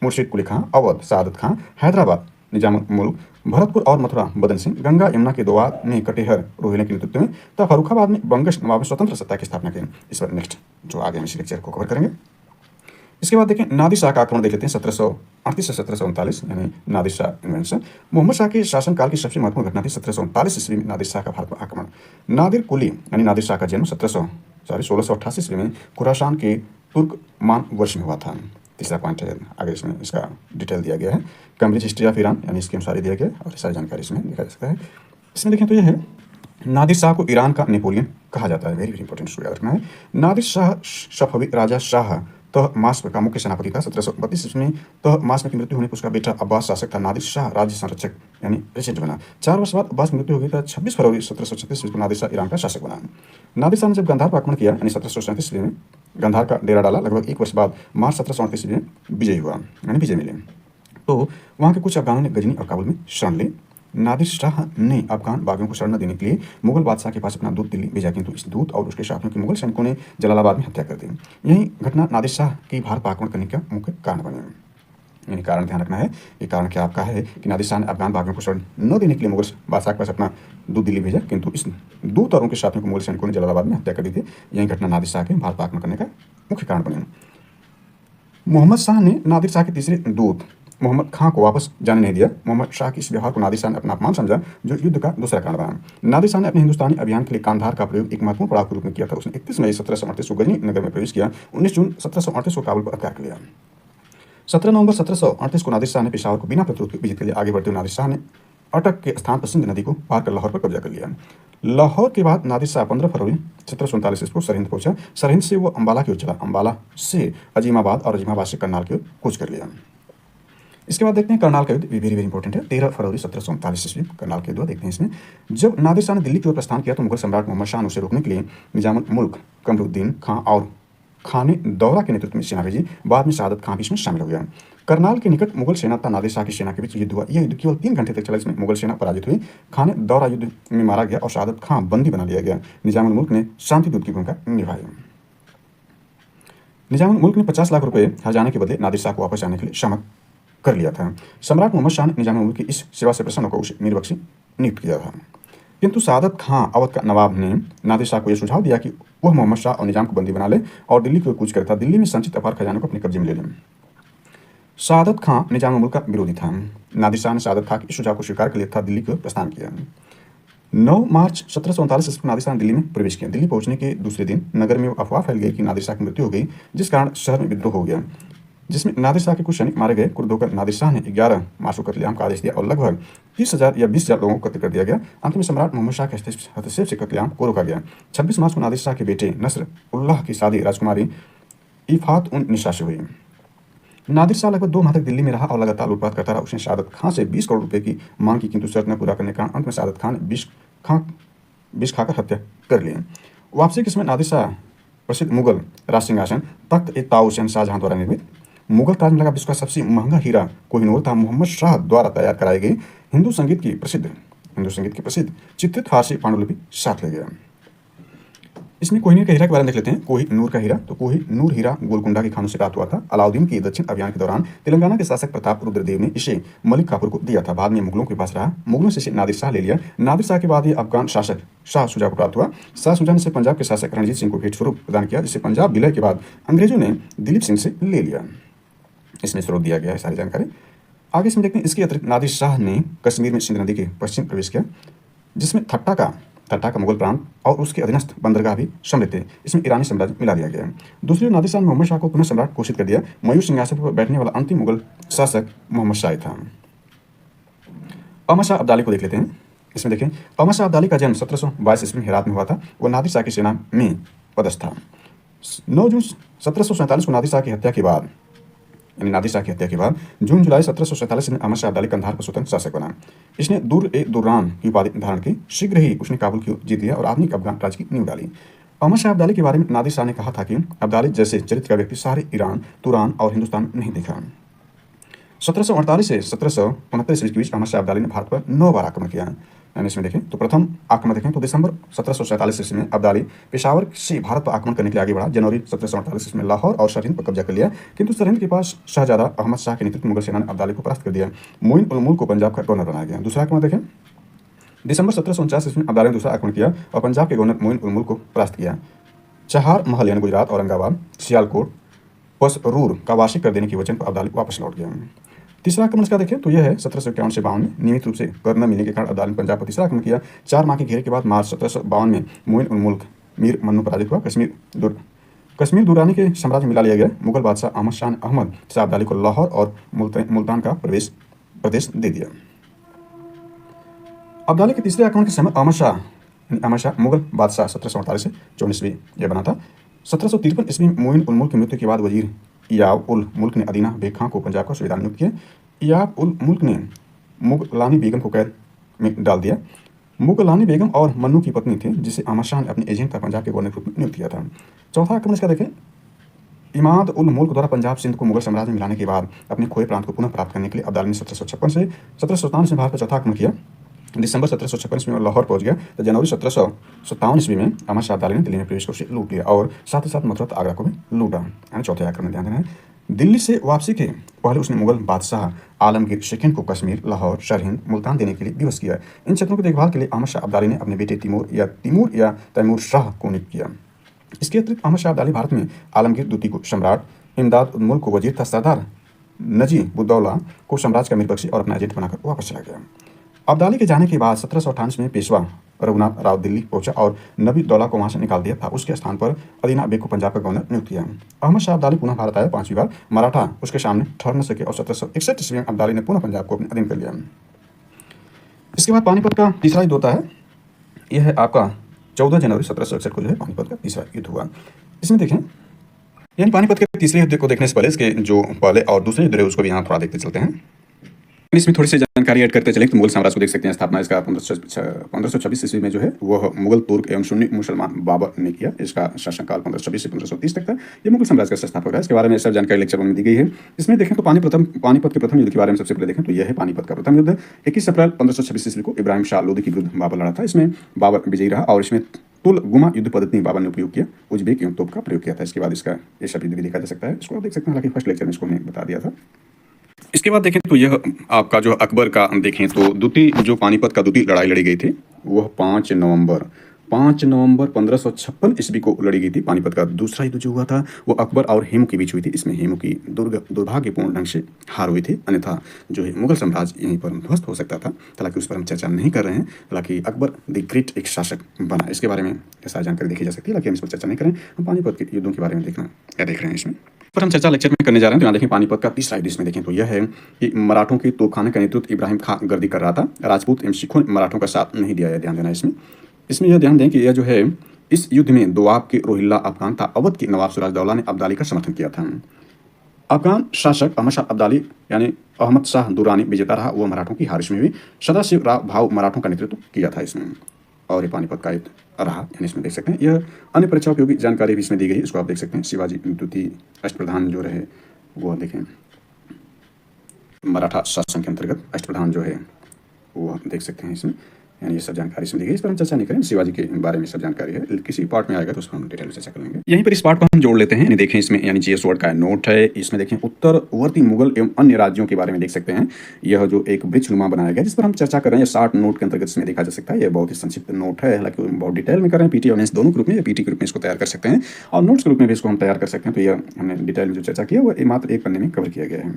मुर्शिद कुली खां, अवध, सादत खां, हैदराबाद, निजाम मुल्क, भरतपुर और मथुरा बदन सिंह, गंगा यमुना के दोआब में कटेहर रोहिले के नेतृत्व में तथा फरुखाबाद में बंगश नवाब स्वतंत्र सत्ता की स्थापना की। इस पर नेक्स्ट जो आगे हम इस लेक्चर को कवर करेंगे। इसके बाद देखें नादिर शाह का आक्रमण देख लेते हैं 1738 से 1739, यानी नादिर शाह इन्वेंशन। मोहम्मद शाह के शासनकाल की सबसे महत्वपूर्ण घटना थी 1739 ईस्वी में नादिर शाह का भारत पर आक्रमण। नादिर कुली यानी नादिर शाह का जन्म 1688 ईस्वी में खुरासान के तुर्कमान वर्ष में हुआ था। तीसरा पॉइंट है, आगे इसमें इसका डिटेल दिया गया है। कैम्ब्रिज हिस्ट्री ऑफ ईरान यानी इसके अनुसार दिया गया और सारी जानकारी इसमें लिखा जा सकता है। इसमें देखें तो यह है नादिर शाह को ईरान का नेपोलियन कहा जाता है। वेरी वेरी इंपॉर्टेंट याद रखना है। नादिर शाह सफवी राजा शाह तहमास्प का मुख्य सेनापति था। 1732 ईस्वी में तहमास्प की मृत्यु होने पर उसका बेटा अब्बास शासक था। नादिर शाह राज्य संरक्षक यानी प्रेसिडेंट बना। 4 वर्ष बाद अब्बास की मृत्यु हो गई था। 26 फरवरी 1736 ईस्वी को नादिर शाह ईरान का शासक बना। नादिर शाह ने जब गांधार पर आक्रमण किया यानी 1737 ईस्वी में गांधार का डेरा डाला, लगभग 1 वर्ष बाद मार्च 1738 ईस्वी में विजयी हुआ यानी विजय मिले, तो वहाँ के कुछ अफगानों ने गजनी और काबुल में शरण ली। नादिर शाह ने अफगान बागियों को शरण न देने के लिए मुगल बादशाह के पास अपना दूत दिल्ली भेजा, किंतु इस दूत और उसके साथियों की मुगल सैनिकों ने जलालाबाद में हत्या कर दी। यही घटना नादिर शाह की भारत पर आक्रमण करने का मुख्य कारण बने। यानी कारण ध्यान रखना है, ये कारण क्या आपका है कि नादिर शाह ने अफगान बागियों को शरण न देने के लिए मुगल बादशाह के पास अपना दूत दिल्ली भेजा, किंतु इस दूत और उनके साथियों को मुगल सैनिकों ने जलालाबाद में हत्या कर दी थी। यही घटना नादिर शाह के भारत पर आक्रमण करने का मुख्य कारण बने। मोहम्मद शाह ने नादिर शाह के तीसरे दूत मोहम्मद खां को वापस जाने नहीं दिया। मोहम्मद शाह के इस व्यवहार को नादिर शाह ने अपना अपमान समझा, जो युद्ध का दूसरा कारण बना। नादिर शाह ने अपने हिंदुस्तानी अभियान के लिए कांधार का प्रयोग एक महत्वपूर्ण पड़ाव के रूप में किया था। उसने 31 मई 1738 को गजनी नगर में प्रवेश किया। 19 जून 1738 को काबुल पर अधिकार कर लिया। 17 नवंबर 1738 को नादिर शाह ने पेशावर को बिना प्रतिरोध के विजित के लिए आगे बढ़ते हुए नादिर शाह ने अटक के स्थान पर सिंध नदी को पार कर लाहौर पर कब्जा कर लिया। लाहौर के बाद नादिर शाह 15 फरवरी 1747 ईस्वी को सरहिंद पहुंचा। सरहिंद से वो अंबाला की ओर चला। अंबाला से अजीमाबाद और अजीमाबाद से करनाल की ओर कूच कर लिया। इसके बाद देखते हैं करनाल का युद्ध, वेरी वेरी इंपॉर्टेंट है। 13 फरवरी 1739 ईस्वी करनाल के युद्ध देखते हैं। इसमें जब नादिर शाह ने दिल्ली की ओर प्रस्थान किया तो मुगल सम्राट मोहम्मद शाह ने उसे रोकने के लिए निजामुल मुल्क कमरुद्दीन खां और खाने दौरा के नेतृत्व में सेना भेजी। बाद में सादत खां भी इसमें शामिल हो गया। करनाल के निकट मुगल सेना तथा नादिर शाह की सेना के बीच युद्ध हुआ। यह युद्ध केवल 3 घंटे तक चला, जिसमें मुगल सेना पराजित हुई। खाने दौरा युद्ध में मारा गया और सादत खां बंदी बना लिया गया। निजामुल मुल्क ने शांति दूत की भूमिका निभाई। निजामुल मुल्क ने 50 लाख रुपए हर्जाने के बदले नादिर शाह को वापस जाने के लिए सहमत कर लिया था। सम्राट मोहम्मद शाह ने निजामुल मुल्क की इस सेवा से प्रसन्न होकर उसे मीर बख्शी नियुक्त किया था, किंतु सादत खां अवध का नवाब ने नादिर शाह को यह सुझाव दिया कि वह मोहम्मद शाह और निजाम को बंदी बना ले और दिल्ली की ओर कूच करता दिल्ली में संचित अपार खजाने को अपने कब्जे में ले ले। सादत खां निजामुल मुल्क का विरोधी था। नादिर शाह ने सादत खां के इस सुझाव को स्वीकार कर लिया था, दिल्ली की ओर प्रस्थान किया। 9 मार्च 1739 ईस्वी को नादिर शाह ने दिल्ली में प्रवेश किया। दिल्ली पहुंचने के दूसरे दिन नगर में अफवाह फैल गई कि नादिर शाह की मृत्यु हो गई, जिस कारण शहर में विद्रोह हो गया, जिसमें नादिर शाह के कुछ सैनिक मारे गए। क्रुद्ध होकर नादिर शाह ने 11 मार्च को कत्लेआम का आदेश दिया और लगभग 30,000 या 20,000 लोगों को कत्ल कर दिया गया। अंत में सम्राट मोहम्मद शाह के हस्तक्षेप से कत्लेआम को रोका गया। 26 मार्च को नादिर शाह के बेटे नसर उल्लाह की शादी राजकुमारी इफात उन निशा से हुई। नादिर शाह लगभग 2 माह तक दिल्ली में रहा और लगातार लूटपाट करता रहा। उसने सादत खां से 20 करोड़ रुपए की मांग की, किंतु शर्त न पूरा करने के कारण अंत में सादत खां ने विष खाकर हत्या कर ली। वापसी के समय नादिर शाह प्रसिद्ध मुगल राज सिंहासन तख्त ए ताउसेन शाहजहां द्वारा निर्मित मुगल ताज में लगा विश्व का सबसे महंगा हीरा कोहिनूर था। मोहम्मद शाह द्वारा तैयार कराई गई हिंदू संगीत की प्रसिद्ध चित्रित फारसी पांडुलिपि साथ ले गया। इसमें कोहिनूर का हीरा के बारे में देख लेते हैं। कोहिनूर का हीरा, तो कोहिनूर हीरा गोलकुंडा की खानों से प्राप्त हुआ था। अलाउद्दीन के दक्षिण अभियान के दौरान तेलंगाना के शासक प्रताप रुद्रदेव ने इसे मलिक काफूर को दिया था। बाद में मुगलों के पास रहा, मुगलों से इसे नादिर शाह ले लिया। नादिर शाह के बाद ये अफगान शासक शाह शुजा को प्राप्त हुआ। शाह शुजा ने इसे पंजाब के शासक रणजीत सिंह को भेंट स्वरूप प्रदान किया, जिसे पंजाब विलय के बाद अंग्रेजों ने दिलीप सिंह से ले लिया। इसमें स्रोत दिया गया है सारी जानकारी। आगे इसमें देखते हैं। इसके अतिरिक्त नादिर शाह ने कश्मीर में सिंध नदी के पश्चिम प्रवेश किया, जिसमें थट्टा का मुगल प्रांत और उसके अधीनस्थ बंदरगाह भी सम्मिलित थे। इसमें ईरानी साम्राज्य मिला दिया गया। दूसरी ओर नादिर शाह ने मोहम्मद शाह को पुनः सम्राट घोषित कर दिया। मयूर सिंहासन पर बैठने वाला अंतिम मुगल शासक मोहम्मद शाह था। अहमद शाह अब्दाली को देख लेते हैं। इसमें देखें, अहमद शाह अब्दाली का जन्म 1722 ईस्वी में हेरात में हुआ था। वह नादिर शाह की सेना में पदस्थ था। 9 जून 1747 को नादिर शाह की हत्या के बाद यानी नादिर शाह की हत्या के बाद जून जुलाई 1747 में अहमद शाह अब्दाली कंधार का स्वतंत्र शासक बना। इसने दुर्रान की उपाधि धारण की। शीघ्र ही उसने काबुल को जीत लिया और आधुनिक अफगान राज्य की नींव डाली। अहमद शाह अब्दाली के बारे में नादिर शाह ने कहा था कि अब्दाली जैसे चरित्र का व्यक्ति सारे ईरान, तुरान और हिंदुस्तान नहीं देखा। 1748 से 1769 ईस्वी के बीच अहमद शाह अब्दाली ने भारत पर 9 बार आक्रमण किया। यानी इसमें देखें तो प्रथम आक्रमण देखें तो दिसंबर 1747 ईस्वी में अब्दाली पेशावर से भारत पर आक्रमण करने के लिए आगे बढ़ा। जनवरी 1748 ईस्वी में लाहौर और सरहिंद पर कब्जा कर लिया, किंतु सरहिंद के पास शहजादा अहमद शाह के नेतृत्व मुगल सेना ने अब्दाली को परास्त कर दिया। मोइन उल मुल्क को पंजाब का गवर्नर बनाया गया। दूसरा आक्रमण देखें दिसंबर 1749 ईस्वी में अब्दाली ने दूसरा आक्रमण किया और पंजाब के गवर्नर मोइन उल मुल्क को परास्त किया। चहार महल यानी गुजरात, औरंगाबाद, सियालकोट, पसरूर का वार्षिक कर देने के वचन पर अब्दाली वापस लौट गया। तीसरा आक्रमण इसका देखें तो यह है 1751 से 52 में नियमित रूप से कर न मिलने के कारण अब्दाली ने पंजाब पर तीसरा आक्रमण किया। 4 माह के घेरे के बाद मार्च 1752 में मोइन उल मुल्क मीर मन्नू पराजित हुआ। कश्मीर दुरानी के साम्राज्य में मिला लिया गया। मुगल बादशाह अहमद शाह ने अहमद शाह अब्दाली को लाहौर और मुल्तान का प्रदेश दे दिया। अब्दाली के तीसरे आक्रमण के समय अहमद शाह मुगल बादशाह 1748 से 24 ईस्वी यह बना था। 1753 ईस्वी में मोइन उल मुल्क की मृत्यु के बाद वजीर याब उल मुल्क ने अदीना बेग खां को पंजाब का सूबेदार नियुक्त किया। याब उल मुल्क ने मुगलानी बेगम को कैद में डाल दिया। मुगलानी बेगम और मन्नू की पत्नी थी, जिसे अहमद शाह ने अपने एजेंट का पंजाब के गवर्नर के रूप में नियुक्त किया था। चौथा आक्रमण इसका देखें इमाद उल मुल्क द्वारा पंजाब सिंध को मुगल साम्राज्य में मिलाने के बाद अपने खोए प्रांत को पुनः प्राप्त करने के लिए अब्दाली ने 1756 से 1757 में भारत पर चौथा आक्रमण किया। दिसंबर 1756 में लाहौर पहुंच गया तो जनवरी 1757 ईस्वी में अहमद शाह अब्दाली ने दिल्ली में प्रवेश कर उसे लूट लिया और साथ ही साथ मथुरा आगरा को भी लूटा। यानी चौथे आक्रमण ध्यान देना है। दिल्ली से वापसी के पहले उसने मुगल बादशाह आलमगीर सेकंड को कश्मीर, लाहौर, सरहिंद, मुल्तान देने के लिए विवश किया। इन क्षेत्रों की देखभाल के लिए अहमद शाह अब्दाली ने अपने बेटे तैमूर शाह को नियुक्त किया। इसके अतिरिक्त अहमद शाह अब्दाली भारत में आलमगीर द्वितीय को सम्राट, इमदाद उल मुल्क को वजीर तथा सरदार नजीबुद्दौला को साम्राज्य का मीरबख्शी और अपना एजेंट बनाकर वापस चला गया। अब्दाली के जाने के बाद 1758 में पेशवा रघुनाथ राव दिल्ली पहुंचा और नबी दौला को वहां से निकाल दिया था। उसके स्थान पर अदीना बेग को पंजाब का गवर्नर नियुक्त किया। अहमद शाह अब्दाली पुनः भारत आया 5वीं बार। मराठा उसके सामने ठहर न सके और 1761 ईस्वी में अब्दाली ने पुनः पंजाब को अपने अधीन कर लिया। इसके बाद पानीपत का तीसरा युद्ध होता है। यह है आपका 14 जनवरी 1761 को जो है पानीपत का तीसरा युद्ध हुआ। इसमें देखें यानी पानीपत के तीसरे युद्ध को देखने से पहले इसके जो पहले और दूसरे युद्ध है उसको भी यहाँ थोड़ा देखते चलते हैं। इसमें थोड़ी सी जानकारी ऐड करते चले तो मुगल साम्राज्य को देख सकते हैं। स्थापना इसका 1526 ईस्वी में जो है वह मुगल, तुर्क एवं सुन्नी मुसलमान बाबर ने किया। इसका शासनकाल 1526 से 1530 तक था। ये मुगल साम्राज्य का संस्थापक है। इसके बारे में सब जानकारी लेक्चर में दी गई है। इसमें देखें तो पानीपत के प्रथम युद्ध के बारे में सबसे पहले देखें तो यह है पानीपत का प्रथम युद्ध। 21 अप्रैल 1526 ईस्वी को इब्राहिम शाह लोदी के विरुद्ध बाबर लड़ा था। इसमें बाबर विजयी रहा और इसमें तुलगुमा युद्ध पद्धति बाबर ने उपयोग किया, उज्बेक एवं तोप का प्रयोग किया था। इसके बाद इसका ये सब युद्ध भी देखा जा सकता है। इसको आप देख सकते हैं, हालांकि फर्स्ट लेक्चर में इसको हमने बता दिया था। इसके बाद देखें तो यह आपका जो अकबर का देखें तो द्वितीय जो पानीपत का द्वितीय लड़ाई लड़ी गई थी वह 5 नवंबर 1556 ईस्वी को लड़ी गई थी। पानीपत का दूसरा युद्ध जो हुआ था वो अकबर और हेमू के बीच हुई थी। इसमें हेमू की दुर्भाग्यपूर्ण ढंग से हार हुई थी, अन्यथा जो है मुगल साम्राज्य यहीं पर ध्वस्त हो सकता था। हालांकि उस पर हम चर्चा नहीं कर रहे हैं। हालांकि अकबर द ग्रेट एक शासक बना, इसके बारे में ऐसा जानकारी देखी जा सकती है। हालांकि हम इस पर चर्चा नहीं करें, हम पानीपत के युद्धों के बारे में देख रहे हैं। इसमें पर हम चर्चा लेक्चर में करने जा रहे हैं। तो यहाँ देखें पानीपत का तीसरा युद्ध इसमें देखें तो यह है कि मराठों के तोपखाने का नेतृत्व इब्राहिम खां गर्दी कर रहा था। राजपूत एवं सिखों ने मराठों का साथ नहीं दिया। ध्यान देना इसमें यह ध्यान दें कि यह जो है इस युद्ध में दोआब के रोहिल्ला अफगान था अवध के नवाब सिराजदौला ने अब्दाली का समर्थन किया था। अफगान शासक अहमद शाह अब्दाली यानी अहमद शाह दुरानी विजेता रहा। वह मराठों की हार में भी सदाशिव राव भाव मराठों का नेतृत्व किया था इसमें, और ये पानीपत का युद्ध रहा। यानी इसमें देख सकते हैं यह अन्य परीक्षा उपयोगी जानकारी भी इसमें दी गई, इसको आप देख सकते हैं। शिवाजी द्वितीय अष्टप्रधान जो रहे वो देखें, मराठा शासन के अंतर्गत अष्टप्रधान जो है वो देख सकते हैं इसमें। यानी ये सब जानकारी इसमें दी गई, इस पर हम चर्चा नहीं करें। शिवाजी के बारे में सब जानकारी है, किसी पार्ट में आएगा तो उसको हम डिटेल में चर्चा करेंगे। यहीं पर इस पार्ट को हम जोड़ लेते हैं। यानी देखें इसमें यानी जीएस वर्ड का नोट है। इसमें देखें उत्तरवर्ती मुगल एवं अन्य राज्यों के बारे में देख सकते हैं। यह जो एक वृक्षनुमा बनाया गया जिस पर हम चर्चा कर रहे हैं, 60 नोट के अंतर्गत इसमें देखा जा सकता है। यह बहुत ही संक्षिप्त नोट है, हालांकि बहुत डिटेल में कर रहे हैं। पीटी और एनएस दोनों ग्रुप में या पीटी के रूप में इसको तैयार कर सकते हैं और नोट्स के रूप में भी इसको हम तैयार कर सकते हैं। तो यह हमने डिटेल में जो चर्चा किया वो मात्र एक पन्ने में कवर किया गया है।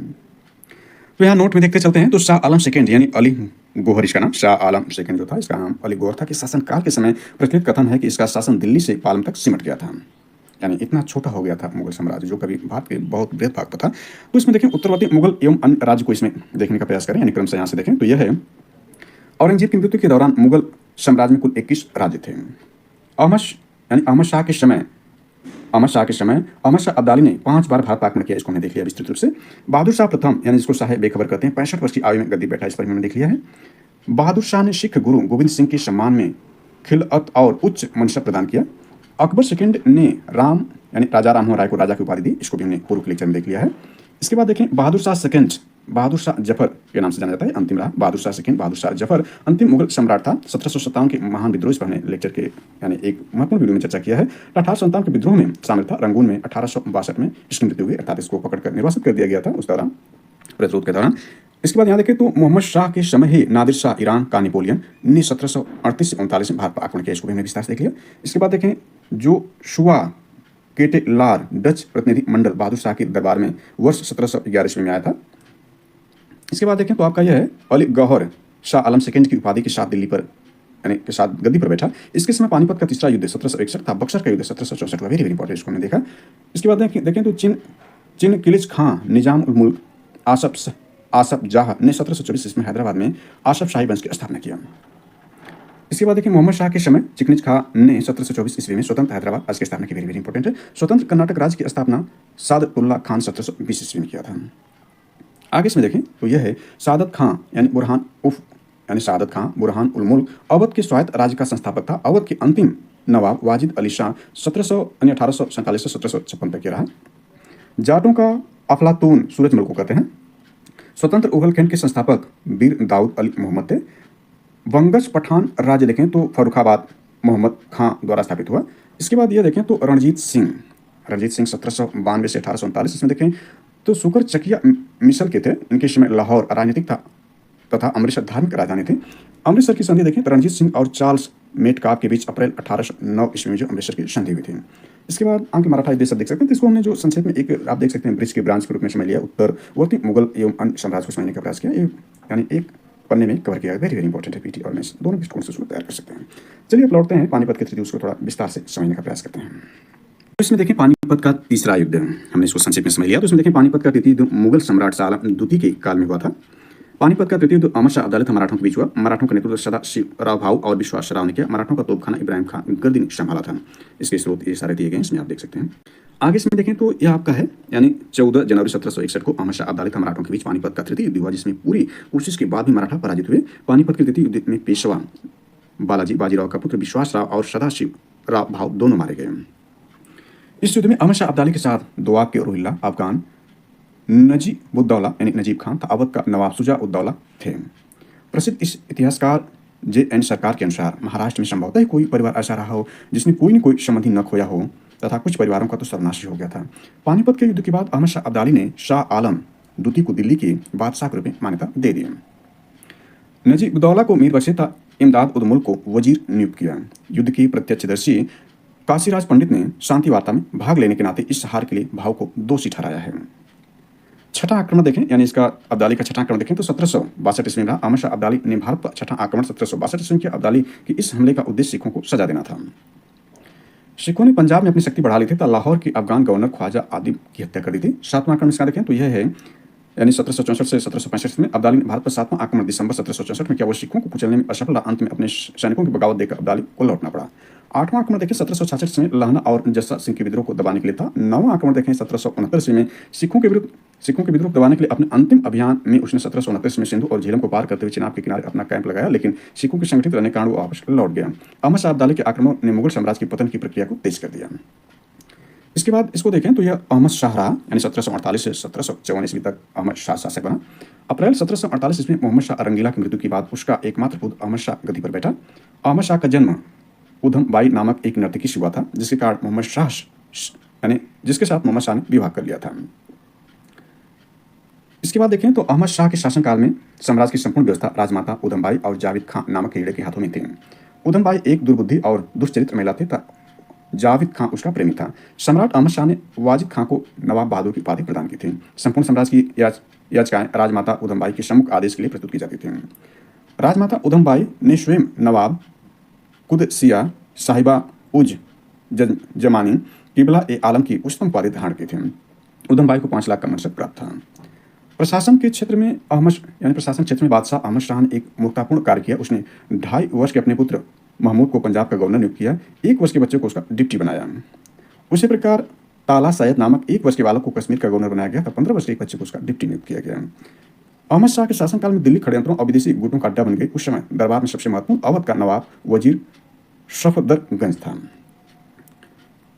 तो यहाँ नोट में देखते चलते हैं तो शाह आलम सेकंड यानी अली गोहर इसका नाम, शाह आलम सेकंड जो था इसका नाम अली गोहर था, कि शासनकाल के समय प्रचलित कथन है कि इसका शासन दिल्ली से पालम तक सिमट गया था। यानी इतना छोटा हो गया था मुगल साम्राज्य जो कभी भारत के बहुत बृहद भाग पर था। तो इसमें देखें उत्तरवर्ती मुगल एवं अन्य राज्य को इसमें देखने का प्रयास करें। यानी क्रम से यहाँ से देखें तो यह है औरंगजेब की मृत्यु के दौरान मुगल साम्राज्य में कुल 21 राज्य थे। अहमद शाह के समय अहमद शाह के समय अहमद शाह अब्दाली ने 5 बार भारत पर आक्रमण किया, इसको हमने देख लिया विस्तृत रूप से। बहादुर शाह प्रथम यानी जिसको शाह बेखबर कहते हैं 65 वर्ष की आयु में गद्दी बैठा, इस पर हमने देख लिया है। बहादुर शाह ने सिख गुरु गोविंद सिंह के सम्मान में खिलअत और उच्च मनसब प्रदान किया। अकबर सेकंड ने राम यानी राजा राममोहन राय को राजा की उपाधि दी, इसको भी हमने पूर्व के लेक्चर में देख लिया है। इसके बाद देखें बहादुर शाह सेकंड, बहादुर शाह जफर के नाम से जाना जाता है, अंतिम रहा बहादुर शाह सेकंड। बहादुर शाह जफर अंतिम मुगल सम्राट था। 1757 के महान विद्रोह, इस पर हमने लेक्चर के यानी एक महत्वपूर्ण वीडियो में चर्चा किया है। 1857 के विद्रोह में शामिल था। रंगून में 1862 में इसकी मृत्यु हुई, अर्थात इसको पकड़कर निर्वासित कर दिया गया था उस दौरान, प्रतिरोध के दौरान। इसके बाद यहाँ देखें तो मोहम्मद शाह के समय ही नादिर शाह ईरान का नेपोलियन ने 1738 से 39 में भारत पर आक्रमण किया, इसको भी हमने विस्तार से देख लिया। इसके बाद देखें जो शुआ केटेलार डच प्रतिनिधि मंडल बहादुर शाह के दरबार में वर्ष 1711 में आया था। इसके बाद देखें तो आपका यह है अली गौहर शाह आलम सेकंड की उपाधि के साथ दिल्ली पर यानी के साथ गद्दी पर बैठा। इसके समय पानीपत का तीसरा युद्ध 1761 था। बक्सर का युद्ध 1764 का, वेरी वेरी इंपॉर्टेंट, इसको हमने देखा। इसके बाद देखें तो चिन किलिच खां निजाम उल मुल्क आसफ जाह ने 1724 में हैदराबाद में आसफ शाही वंश की स्थापना किया। इसके बाद देखिए मोहम्मद शाह के समय चिकनिज खां ने 1724 ईस्वी में स्वतंत्र हैदराबाद आज की स्थापना की, वेरी वेरी इंपॉर्टेंट है। स्वतंत्र कर्नाटक राज्य की स्थापना सादतुल्ला खान 1720 ईस्वी में किया था। आगे इसमें देखें तो यह है सादत खां यानी सादत खां बुरहान उल मुल्क अवध के स्वायत्त राज्य का संस्थापक था। अवध के अंतिम नवाब वाजिद अली शाह 1847 से 1756 तक रहा। जाटों का अफलातून सूरजमल को कहते हैं। स्वतंत्र उगलखंड के संस्थापक बीर दाऊद अली मोहम्मद थे। वंगज पठान राज्य देखें तो फर्रुखाबाद मोहम्मद खां द्वारा स्थापित हुआ। इसके बाद यह देखें तो रणजीत सिंह 1792 से 1839, इसमें देखें तो सुकर चकिया मिसल के थे। इनके समय लाहौर राजनीतिक था तथा अमृतसर धार्मिक राजधानी थे। अमृतसर की संधि देखें तो रणजीत सिंह और चार्ल्स मेटकाप के बीच अप्रैल 1809 ईस्वी में जो अमृतसर की संधि हुई थी। इसके बाद आगे मराठा युद्ध सब देख सकते हैं। तो इसको हमने जो संक्षेप में एक आप देख सकते हैं ब्रिज के ब्रांच के रूप में समझ लिया। उत्तरवर्ती मुगल एवं अन्य साम्राज्य को समझने का प्रयास किया, यानी एक पन्ने में कवर किया। वेरी वेरी इंपॉर्टेंट है, पीटी और मेंस दोनों दृष्टिकोण से उसको तैयार कर सकते हैं। चलिए अब लौटते हैं पानीपत के तृतीय, उसको थोड़ा विस्तार से समझने का प्रयास करते हैं। तो इसमें देखें पानीपत का तीसरा युद्ध, हमने इसको संक्षेप में समझ लिया। तो इसमें देखें पानीपत का तृतीय युद्ध मुगल सम्राट शाह आलम द्वितीय के काल में हुआ था। पानीपत का तृतीय युद्ध अहमद शाह अब्दाली तथा मराठों के बीच हुआ। मराठों का नेतृत्व सदाशिवराव भाऊ और विश्वास राव ने किया। मराठों का तोपखाना इब्राहिम खान गर्दी ने संभाला था। इसके स्रोत ये सारे दिए गए हैं, इसमें आप देख सकते हैं। आगे इसमें देखें तो यह आपका है यानी 14 जनवरी 1761 को अहमद शाह अब्दाली तथा मराठों के बीच पानीपत का तृतीय युद्ध हुआ, जिसमें पूरी कोशिश के बाद भी मराठा पराजित हुए। पानीपत के तृतीय युद्ध में पेशवा बालाजी बाजीराव का पुत्र विश्वास राव और सदाशिवराव भाऊ दोनों मारे गए। इस युद्ध में अहमद शाह अब्दाली के साथ दोआब के रोहिल्ला अफगान नजीबुद्दौला यानी नजीब खान था। अवध का नवाब शुजा-उद-दौला थे। प्रसिद्ध इस इतिहासकार जे.एन. सरकार के अनुसार महाराष्ट्र में संभवतः कोई परिवार ऐसा रहा हो जिसने कोई न कोई संबंधी न खोया हो तथा कुछ परिवारों का तो सर्वनाश हो गया था। पानीपत के युद्ध के बाद अहमद शाह अब्दाली ने शाह आलम द्वितीय को दिल्ली के बादशाह के रूप में मान्यता दे दी। नजीबुद्दौला को मीर बख्शे तथा इमदाद उद मुल्क को वजीर नियुक्त किया। युद्ध की प्रत्यक्षदर्शी काशीराज पंडित ने शांति वार्ता में भाग लेने के नाते इस हार के लिए भाव को दोषी ठहराया है। छठा आक्रमण देखें यानी इसका अब्दाली का छठा आक्रमण देखें तो 1762 ईस्वी में अहमद शाह अब्दाली ने भारत पर छठा आक्रमण 1762 ईस्वी में अब्दाली की इस हमले का उद्देश्य सिखों को सजा देना था। सिखों ने पंजाब में अपनी शक्ति बढ़ा ली थी तथा लाहौर के अफगान गवर्नर ख्वाजा आदिब की हत्या कर दी थी। सातवां आक्रमण इसका देखें तो यह है यानी 1764 से 1765 में अब्दाली ने भारत पर सातवां आक्रमण दिसंबर 1764 में किया। वो सिखों को कुचलने में असफल रहा। अंत में अपने सैनिकों की बगावत देकर अब्दाली को लौटना पड़ा। आठवां आक्रमण देखें 1766 में लहना और जस्सा सिंह के विद्रोह को दबाने के लिए था। नौवां आक्रमण देखें 1769 में सिखों के विद्रोह दबाने के लिए अपने अंतिम अभियान में उसने 1769 में सिंधु और झेलम को पार करते हुए चिनाब के किनारे अपना कैंप लगाया, लेकिन सिखों के संगठित रहने के कारण वो वापस लौट गया। अहमद शाह अब्दाली के आक्रमण ने मुगल साम्राज्य की पतन की प्रक्रिया को तेज कर दिया। इसके बाद इसको देखें तो यह अहमद शाह रहा यानी 1748 से 1754 ईस्वी तक अहमद शाह शासक बना। अप्रैल 1748 ईस्वी में मोहम्मद शाह रंगीला की मृत्यु के बाद उसका एकमात्र पुत्र अहमद शाह गद्दी पर बैठा। अहमद शाह का जन्म उधम बाई नामक एक नर्तकी से हुआ था, जिसके कारण मोहम्मद शाह यानी जिसके साथ मोहम्मद शाह ने विवाह कर लिया था। इसके बाद देखें तो अहमद शाह के शासनकाल में साम्राज्य की संपूर्ण व्यवस्था राजमाता उधम बाई और जावेद खां नामक हीरे के हाथों में थी। उधम बाई एक दुर्बुद्धि और दुष्चरित्र महिला थे तथा जावेद खां उसका प्रेमी था। सम्राट अहमद शाह ने वाजिद खां को नवाब बहादुर की उपाधि प्रदान की थी। संपूर्ण साम्राज्य की याचिकाएं राजमाता उधम बाई के सम्मुख आदेश के लिए प्रस्तुत की जाती थी। राजमाता उधम बाई ने स्वयं नवाब कुदसिया साहिबा उज जमानी किबला ए आलम की उच्चतम उपाधि धारण की थी। उधम बाई को 5 लाख का मनसब प्राप्त था। प्रशासन क्षेत्र में बादशाह अहमद शाह ने एक महत्वपूर्ण कार्य किया। उसने 2.5 वर्ष के अपने पुत्र महमूद को पंजाब का गवर्नर नियुक्त किया। 1 वर्ष के बच्चे को उसका डिप्टी बनाया। उसी प्रकार ताला सैयद नामक 1 वर्ष के बालक को कश्मीर का गवर्नर बनाया गया था। 15 वर्ष के एक बच्चे को उसका डिप्टी नियुक्त किया गया। अहमद शाह के शासनकाल में दिल्ली षड्यंत्रों और विदेशी गुटों का अड्डा बन गई। उस समय दरबार में सबसे महत्वपूर्ण अवध का नवाब वजीर सफदरगंज था।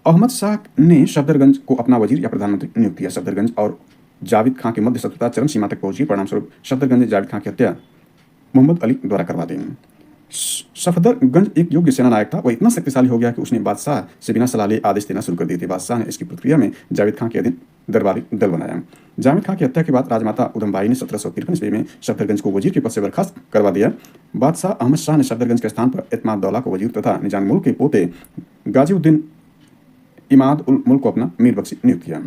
अहमद शाह ने सफदरगंज को अपना वजीर या प्रधानमंत्री नियुक्त किया। सफदरगंज और जावेद खां की मध्य शत्रुता चरम सीमा तक पहुंची। परिणामस्वरूप सफदरगंज ने जावेद खां की हत्या मोहम्मद अली द्वारा करवा दी। सफदरगंज एक योग्य सेना नायक था। वह इतना शक्तिशाली हो गया कि उसने बादशाह से बिना सलाह लिए आदेश देना शुरू कर दिए थे। बादशाह ने इसकी प्रतिक्रिया में जावेद खां के अधीन दरबारी दल बनाया। जावेद खां की हत्या के बाद राजमाता उधमबाई ने 1753 ईस्वी में सफदरगंज को वजीर के पद से बर्खास्त करवा दिया। बादशाह अहमद शाह ने सफदरगंज के स्थान पर एतमाद दौला को वजीर तथा निजाम मुल्क के पोते गाजीउद्दीन इमाद उल मुल्क को अपना मीर बख्शी नियुक्त किया।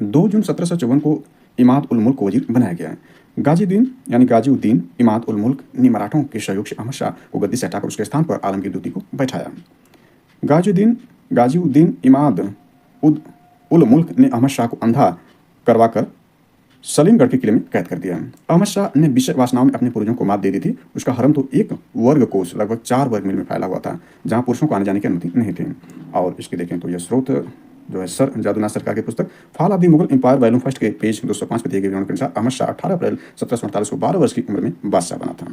2 जून 1754 को इमाद उल मुल्क को वजीर बनाया गया। गाजीउद्दीन इमाद उल मुल्क ने मराठों के सहयोग से अहमद शाह को गद्दी से हटाकर उसके स्थान पर आलमगीर दूती को बैठाया। गाजीउद्दीन इमाद उल मुल्क ने अहमद शाह को अंधा करवाकर सलीमगढ़ के किले में कैद कर दिया। अहमद शाह ने विषय वासनाओं में अपने पूर्वजों को मात दे दी थी। उसका हरम तो 1 वर्ग कोस लगभग 4 वर्ग मील में फैला हुआ था, जहां पुरुषों को आने जाने की अनुमति नहीं थी। और इसके देखें तो यह स्रोत जो है सर जादूनाथ सरकार की पुस्तक Fall of the Mughal Empire volume first के पेज 205 पर दिए गए विवरण के अनुसार अहमद शाह 18 अप्रैल 1748 को 12 वर्ष की उम्र में बादशाह बना था।